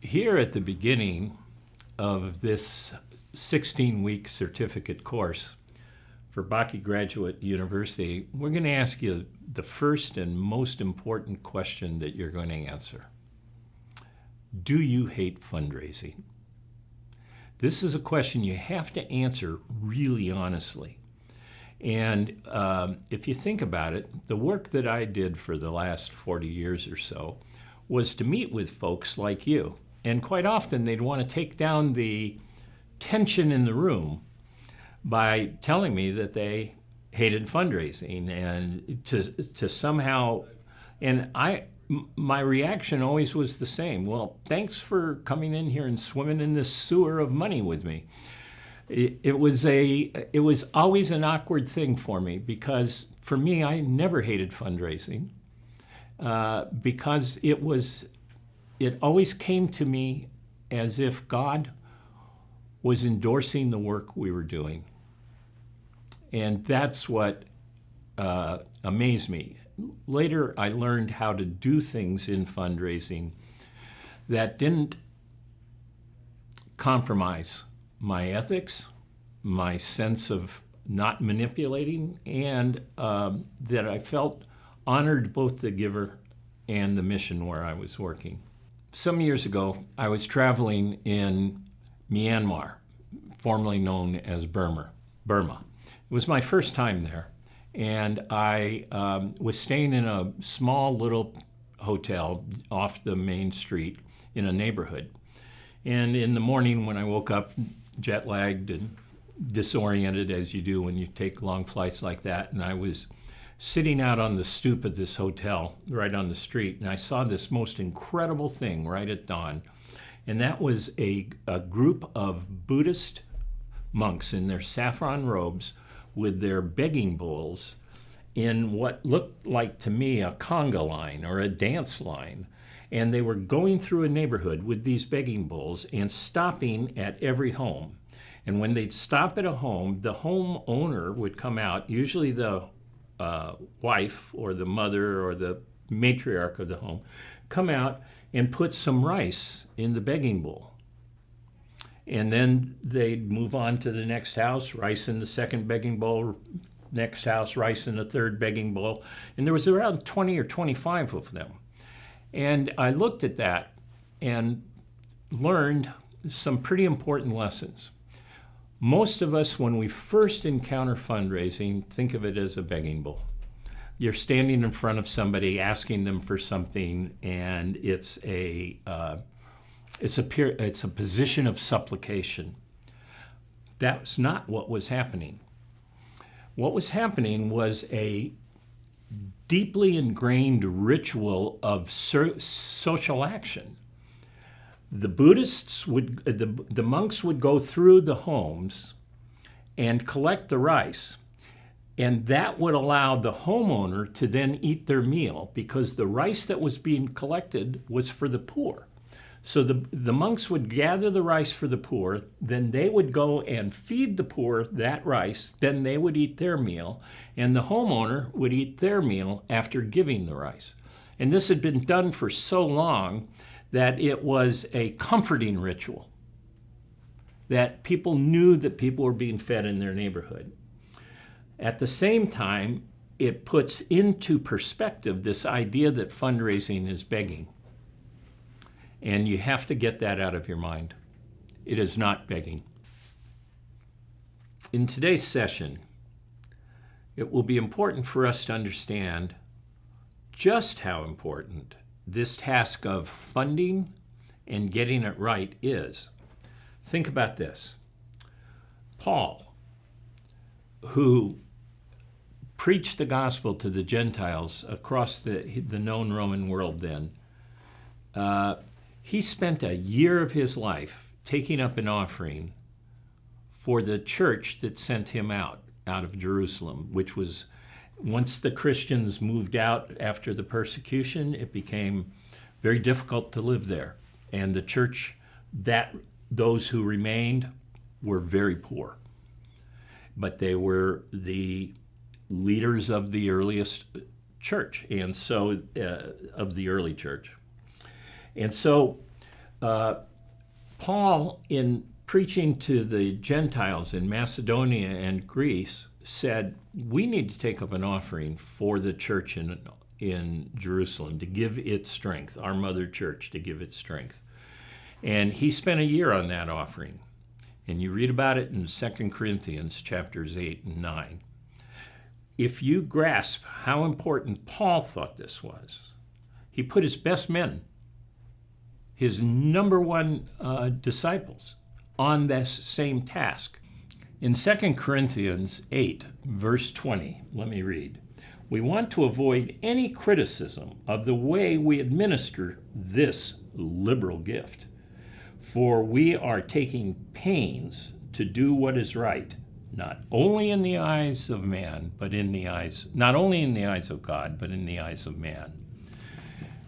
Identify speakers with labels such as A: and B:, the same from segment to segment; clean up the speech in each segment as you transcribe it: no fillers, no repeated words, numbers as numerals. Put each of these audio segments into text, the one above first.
A: Here at the beginning of this 16-week certificate course for Bakke Graduate University, we're going to ask you the first and most important question that you're going to answer. Do you hate fundraising? This is a question you have to answer really honestly. And if you think about it, the work that I did for the last 40 years or so was to meet with folks like you. And quite often they'd want to take down the tension in the room by telling me that they hated fundraising and to somehow, and my reaction always was the same. Well, thanks for coming in here and swimming in this sewer of money with me. It was always an awkward thing for me, because for me, I never hated fundraising because it always came to me as if God was endorsing the work we were doing. And that's what amazed me. Later, I learned how to do things in fundraising that didn't compromise my ethics, my sense of not manipulating, and that I felt honored both the giver and the mission where I was working. Some years ago, I was traveling in Myanmar, formerly known as Burma. It was my first time there, and I was staying in a small little hotel off the main street in a neighborhood. And in the morning when I woke up, jet lagged and disoriented as you do when you take long flights like that, and I was sitting out on the stoop of this hotel right on the street, and I saw this most incredible thing right at dawn. And that was a group of Buddhist monks in their saffron robes with their begging bowls in what looked like to me a conga line or a dance line. And they were going through a neighborhood with these begging bowls and stopping at every home. And when they'd stop at a home, the home owner would come out, usually the wife or the mother or the matriarch of the home, come out and put some rice in the begging bowl. And then they'd move on to the next house, rice in the second begging bowl, next house, rice in the third begging bowl. And there was around 20 or 25 of them. And I looked at that and learned some pretty important lessons. Most of us, when we first encounter fundraising, think of it as a begging bowl. You're standing in front of somebody asking them for something, and it's a position of supplication. That's not what was happening. What was happening was a deeply ingrained ritual of social action. The Buddhists the monks would go through the homes and collect the rice, and that would allow the homeowner to then eat their meal, because the rice that was being collected was for the poor. So the monks would gather the rice for the poor, then they would go and feed the poor that rice, then they would eat their meal, and the homeowner would eat their meal after giving the rice. And this had been done for so long that it was a comforting ritual, that people knew that people were being fed in their neighborhood. At the same time, it puts into perspective this idea that fundraising is begging. And you have to get that out of your mind. It is not begging. In today's session, it will be important for us to understand just how important this task of funding and getting it right is. Think about this. Paul, who preached the gospel to the Gentiles across the known Roman world then, he spent a year of his life taking up an offering for the church that sent him out of Jerusalem, which was, once the Christians moved out after the persecution, it became very difficult to live there. And the church, those who remained were very poor. But they were the leaders of the earliest church, and so of the early church. And so Paul, in preaching to the Gentiles in Macedonia and Greece, said, we need to take up an offering for the church in Jerusalem to give it strength, our mother church to give it strength. And he spent a year on that offering. And you read about it in 2 Corinthians chapters 8 and 9. If you grasp how important Paul thought this was, he put his best men, his number one disciples, on this same task. In 2 Corinthians 8, verse 20, let me read. We want to avoid any criticism of the way we administer this liberal gift, for we are taking pains to do what is right, not only in the eyes of man, but not only in the eyes of God, but in the eyes of man.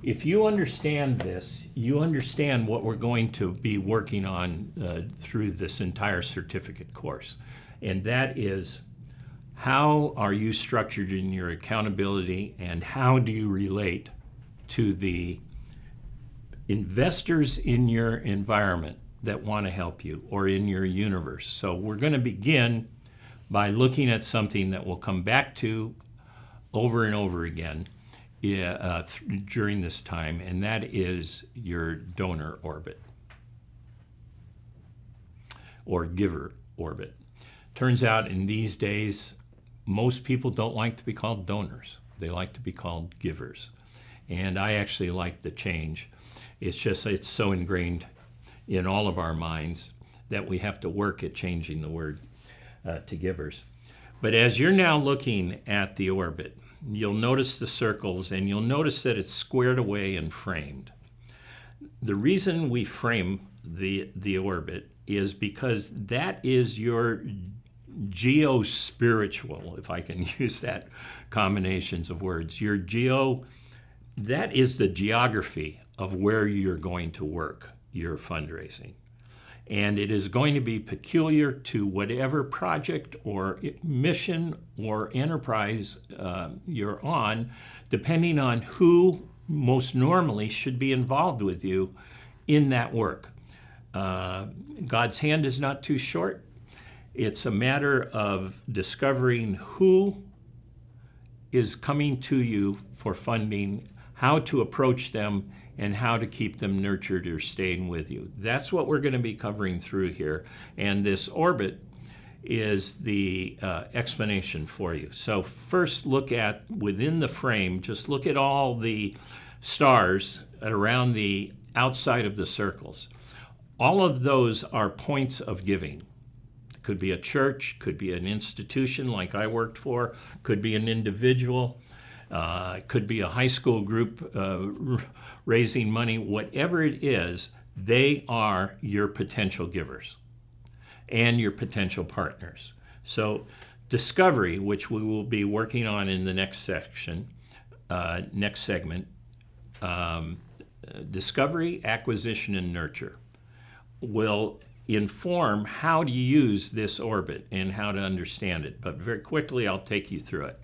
A: If you understand this, you understand what we're going to be working on through this entire certificate course. And that is, how are you structured in your accountability, and how do you relate to the investors in your environment that want to help you, or in your universe? So we're going to begin by looking at something that we'll come back to over and over again during this time, and that is your donor orbit or giver orbit. Turns out in these days, most people don't like to be called donors. They like to be called givers. And I actually like the change. It's so ingrained in all of our minds that we have to work at changing the word to givers. But as you're now looking at the orbit, you'll notice the circles, and you'll notice that it's squared away and framed. The reason we frame the orbit is because that is your geo-spiritual, if I can use that combinations of words. That is the geography of where you're going to work your fundraising. And it is going to be peculiar to whatever project or mission or enterprise you're on, depending on who most normally should be involved with you in that work. God's hand is not too short. It's a matter of discovering who is coming to you for funding, how to approach them, and how to keep them nurtured or staying with you. That's what we're going to be covering through here. And this orbit is the explanation for you. So first look at, within the frame, just look at all the stars around the outside of the circles. All of those are points of giving. Could be a church, could be an institution like I worked for, could be an individual, could be a high school group raising money. Whatever it is, they are your potential givers and your potential partners. So discovery, which we will be working on in the next section, next segment, discovery, acquisition, and nurture will inform how to use this orbit and how to understand it. But very quickly, I'll take you through it.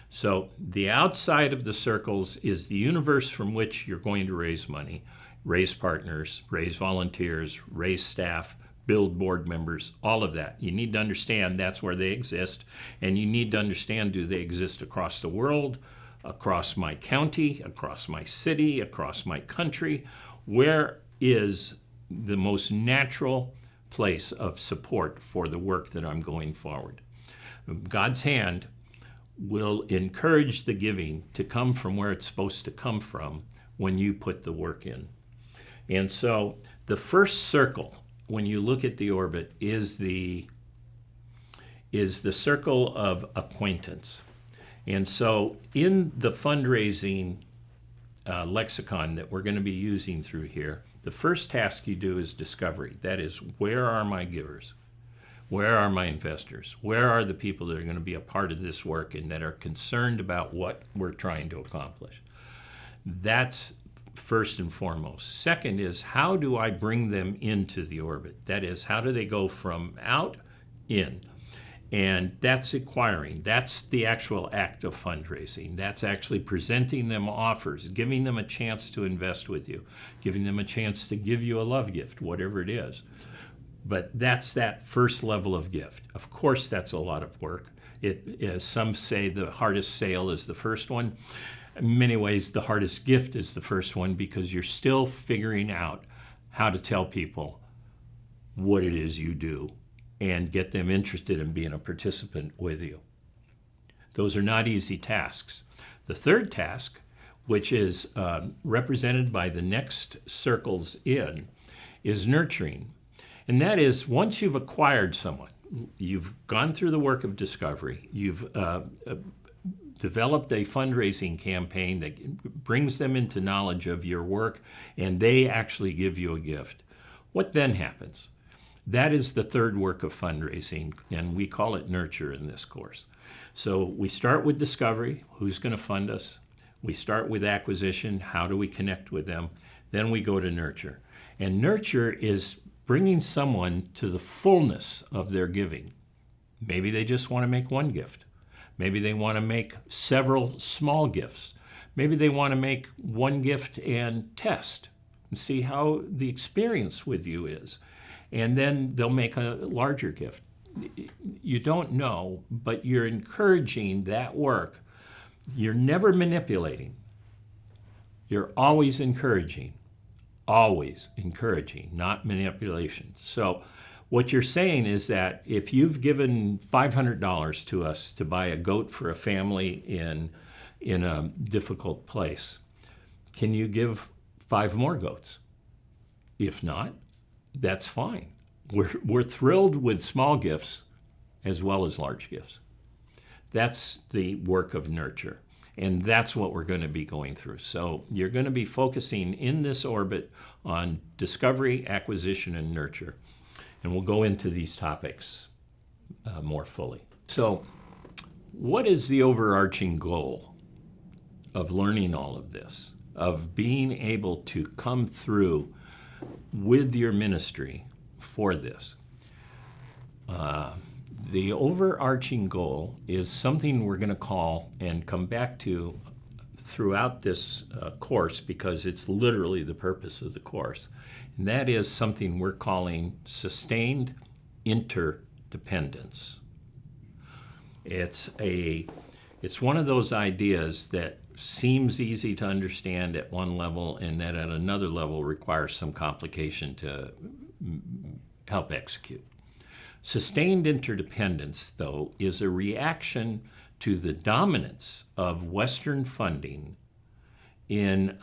A: So the outside of the circles is the universe from which you're going to raise money, raise partners, raise volunteers, raise staff, build board members, all of that. You need to understand that's where they exist, and you need to understand, do they exist across the world, across my county, across my city, across my country? Where is the most natural place of support for the work that I'm going forward? God's hand will encourage the giving to come from where it's supposed to come from when you put the work in. And so the first circle, when you look at the orbit, is the circle of acquaintance. And so in the fundraising lexicon that we're going to be using through here, the first task you do is discovery. That is, where are my givers? Where are my investors? Where are the people that are going to be a part of this work and that are concerned about what we're trying to accomplish? That's first and foremost. Second is, how do I bring them into the orbit? That is, how do they go from out in? And that's acquiring. That's the actual act of fundraising. That's actually presenting them offers, giving them a chance to invest with you, giving them a chance to give you a love gift, whatever it is. But that's that first level of gift. Of course, that's a lot of work. As some say, the hardest sale is the first one. In many ways, the hardest gift is the first one, because you're still figuring out how to tell people what it is you do and get them interested in being a participant with you. Those are not easy tasks. The third task, which is represented by the next circles in, is nurturing. And that is, once you've acquired someone, you've gone through the work of discovery, you've developed a fundraising campaign that brings them into knowledge of your work, and they actually give you a gift. What then happens? That is the third work of fundraising, and we call it nurture in this course. So we start with discovery, who's going to fund us? We start with acquisition, how do we connect with them? Then we go to nurture. And nurture is bringing someone to the fullness of their giving. Maybe they just want to make one gift. Maybe they want to make several small gifts. Maybe they want to make one gift and test and see how the experience with you is. And then they'll make a larger gift. You don't know, but you're encouraging that work. You're never manipulating. You're always encouraging, not manipulation. So what you're saying is that if you've given $500 to us to buy a goat for a family in a difficult place, can you give 5 more goats? If not, that's fine. We're thrilled with small gifts as well as large gifts. That's the work of nurture. And that's what we're going to be going through. So you're going to be focusing in this orbit on discovery, acquisition, and nurture. And we'll go into these topics more fully. So what is the overarching goal of learning all of this, of being able to come through with your ministry for this? The overarching goal is something we're going to call and come back to throughout this course, because it's literally the purpose of the course. And that is something we're calling sustained interdependence. It's one of those ideas that seems easy to understand at one level, and that at another level requires some complication to help execute. Sustained interdependence, though, is a reaction to the dominance of Western funding in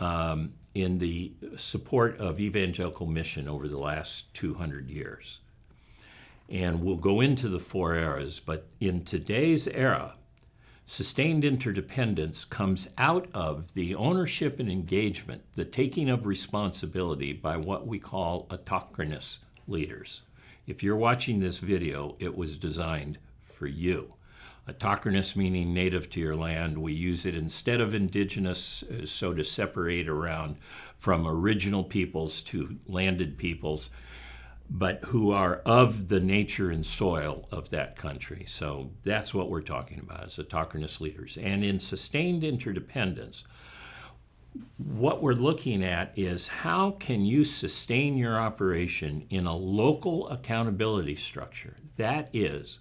A: the support of evangelical mission over the last 200 years. And we'll go into the 4 eras, but in today's era, sustained interdependence comes out of the ownership and engagement, the taking of responsibility by what we call autochthonous leaders. If you're watching this video, it was designed for you. Autochthonous meaning native to your land. We use it instead of indigenous, so to separate around from original peoples to landed peoples, but who are of the nature and soil of that country. So that's what we're talking about, is autochthonous leaders. And in sustained interdependence, what we're looking at is how can you sustain your operation in a local accountability structure that is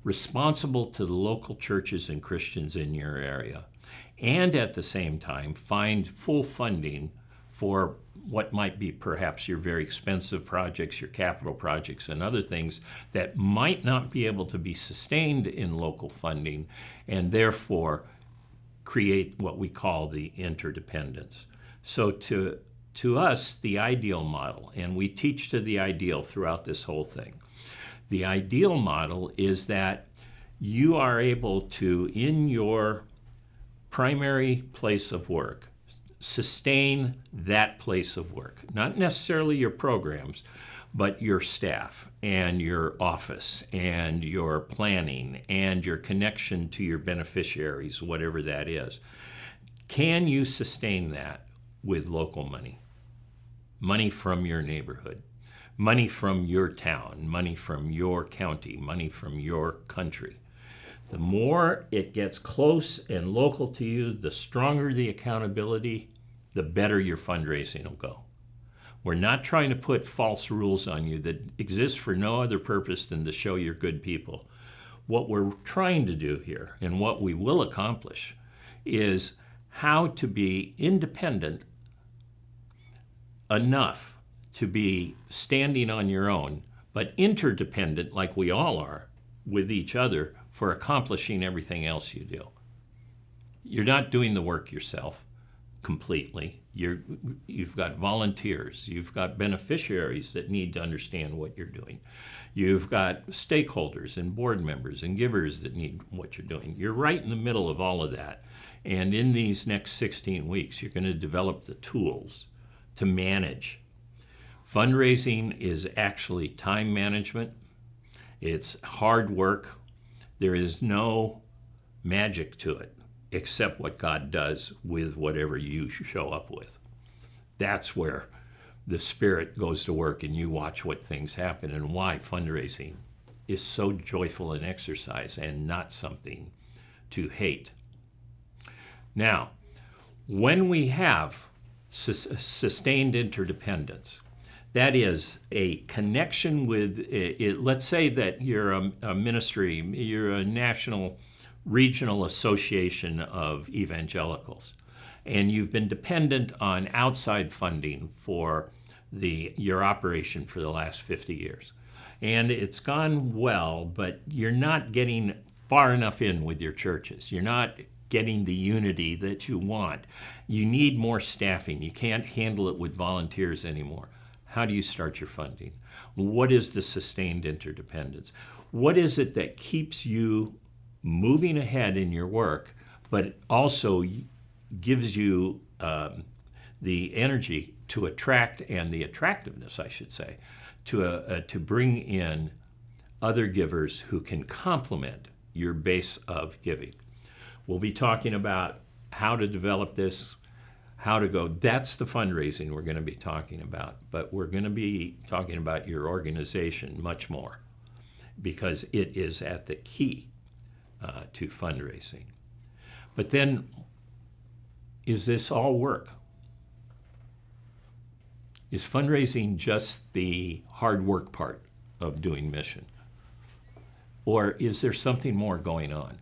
A: responsible to the local churches and Christians in your area, and at the same time find full funding for what might be perhaps your very expensive projects, your capital projects, and other things that might not be able to be sustained in local funding, and therefore create what we call the interdependence. So to us, the ideal model, and we teach to the ideal throughout this whole thing, the ideal model is that you are able to, in your primary place of work, sustain that place of work. Not necessarily your programs, but your staff and your office and your planning and your connection to your beneficiaries, whatever that is. Can you sustain that with local money? Money from your neighborhood. money from your town, money from your county, money from your country. The more it gets close and local to you, the stronger the accountability, the better your fundraising will go. We're not trying to put false rules on you that exist for no other purpose than to show you're good people. What we're trying to do here, and what we will accomplish, is how to be independent enough to be standing on your own, but interdependent like we all are with each other for accomplishing everything else you do. You're not doing the work yourself completely. You've got volunteers, you've got beneficiaries that need to understand what you're doing. You've got stakeholders and board members and givers that need what you're doing. You're right in the middle of all of that. And in these next 16 weeks, you're going to develop the tools to manage. Fundraising is actually time management. It's hard work. There is no magic to it except what God does with whatever you show up with. That's where the Spirit goes to work and you watch what things happen, and why fundraising is so joyful an exercise and not something to hate. Now, when we have sustained interdependence, that is a connection with it. Let's say that you're a ministry, you're a national, regional association of evangelicals, and you've been dependent on outside funding for your operation for the last 50 years. And it's gone well, but you're not getting far enough in with your churches. You're not getting the unity that you want. You need more staffing. You can't handle it with volunteers anymore. How do you start your funding? What is the sustained interdependence? What is it that keeps you moving ahead in your work, but also gives you the energy to attract, and the attractiveness, I should say, to bring in other givers who can complement your base of giving? We'll be talking about how to develop this, how to go. That's the fundraising we're going to be talking about, but we're going to be talking about your organization much more, because it is at the key to fundraising. But then, is this all work? Is fundraising just the hard work part of doing mission? Or is there something more going on?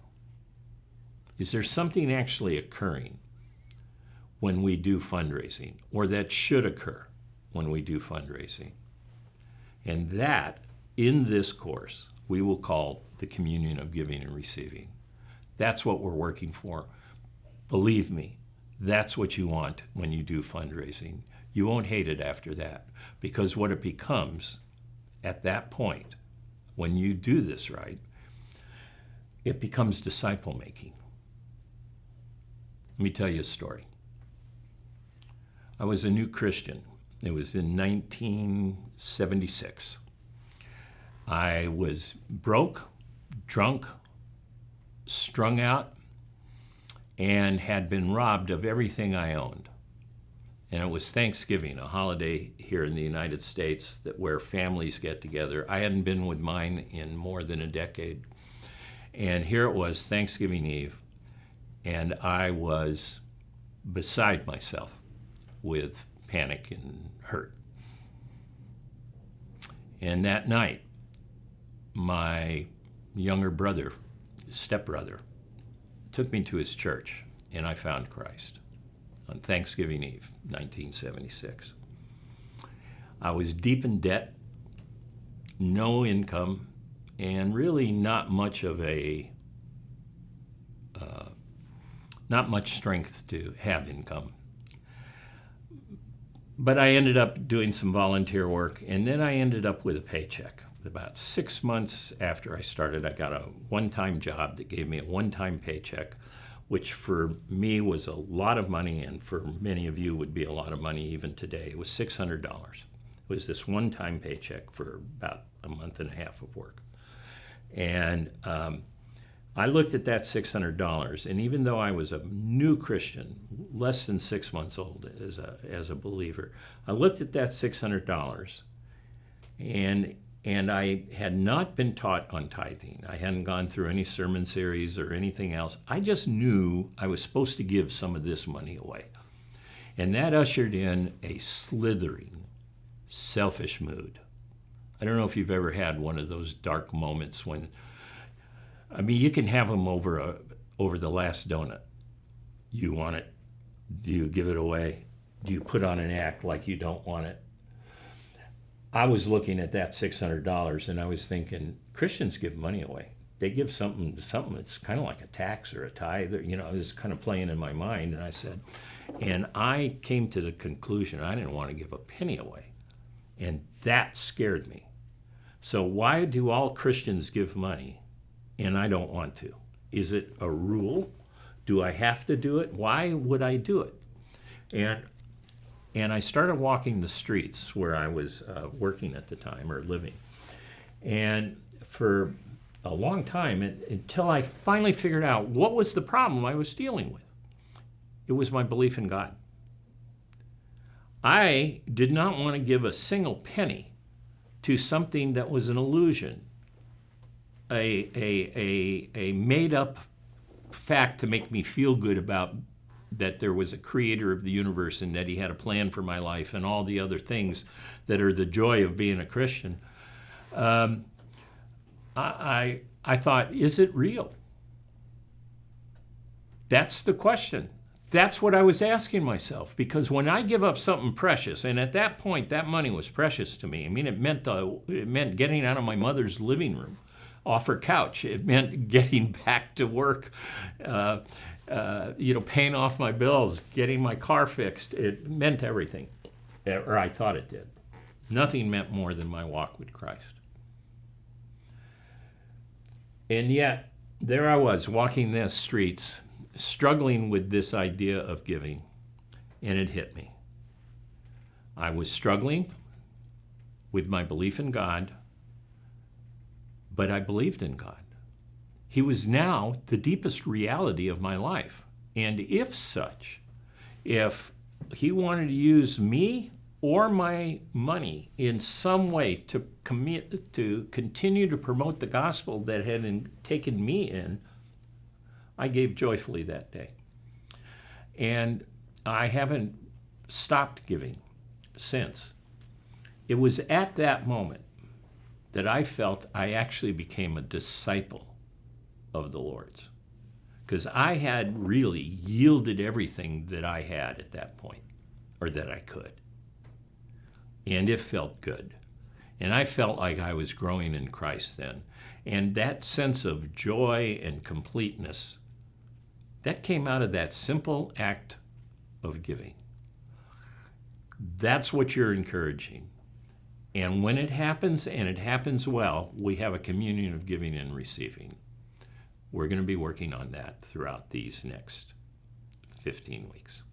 A: Is there something actually occurring when we do fundraising, or that should occur when we do fundraising? And that, in this course, we will call the communion of giving and receiving. That's what we're working for. Believe me, that's what you want when you do fundraising. You won't hate it after that, because what it becomes at that point, when you do this right, it becomes disciple making. Let me tell you a story. I was a new Christian. It was in 1976. I was broke, drunk, strung out, and had been robbed of everything I owned. And it was Thanksgiving, a holiday here in the United States where families get together. I hadn't been with mine in more than a decade. And here it was, Thanksgiving Eve, and I was beside myself with panic and hurt. And that night, my younger brother, stepbrother, took me to his church, and I found Christ on Thanksgiving Eve, 1976. I was deep in debt, no income, and really not much strength to have income. But I ended up doing some volunteer work, and then I ended up with a paycheck. About 6 months after I started, I got a one-time job that gave me a one-time paycheck, which for me was a lot of money, and for many of you would be a lot of money even today. It was $600. It was this one-time paycheck for about a month and a half of work. And I looked at that $600, and even though I was a new Christian, less than 6 months old as a believer, I looked at that $600, And I had not been taught on tithing. I hadn't gone through any sermon series or anything else. I just knew I was supposed to give some of this money away. And that ushered in a slithering, selfish mood. I don't know if you've ever had one of those dark moments when, I mean, you can have them over the last donut. You want it? Do you give it away? Do you put on an act like you don't want it? I was looking at that $600 and I was thinking, Christians give money away. They give something that's kind of like a tax or a tithe. You know, it was kind of playing in my mind. And I said, and I came to the conclusion I didn't want to give a penny away. And that scared me. So why do all Christians give money and I don't want to? Is it a rule? Do I have to do it? Why would I do it? And I started walking the streets where I was working at the time, or living. And for a long time, until I finally figured out what was the problem I was dealing with. It was my belief in God. I did not want to give a single penny to something that was an illusion, a made-up fact to make me feel good about that there was a creator of the universe and that he had a plan for my life and all the other things that are the joy of being a Christian. I thought, is it real? That's the question. That's what I was asking myself, because when I give up something precious, and at that point that money was precious to me. I mean, it meant getting out of my mother's living room off her couch. It meant getting back to work, paying off my bills, getting my car fixed. It meant everything, or I thought it did. Nothing meant more than my walk with Christ. And yet, there I was walking the streets, struggling with this idea of giving, and it hit me. I was struggling with my belief in God, but I believed in God. He was now the deepest reality of my life. And if he wanted to use me or my money in some way to continue to promote the gospel that had taken me in, I gave joyfully that day. And I haven't stopped giving since. It was at that moment that I felt I actually became a disciple of the Lord's, because I had really yielded everything that I had at that point, or that I could. And it felt good. And I felt like I was growing in Christ then. And that sense of joy and completeness, that came out of that simple act of giving. That's what you're encouraging. And when it happens, and it happens well, we have a communion of giving and receiving. We're going to be working on that throughout these next 15 weeks.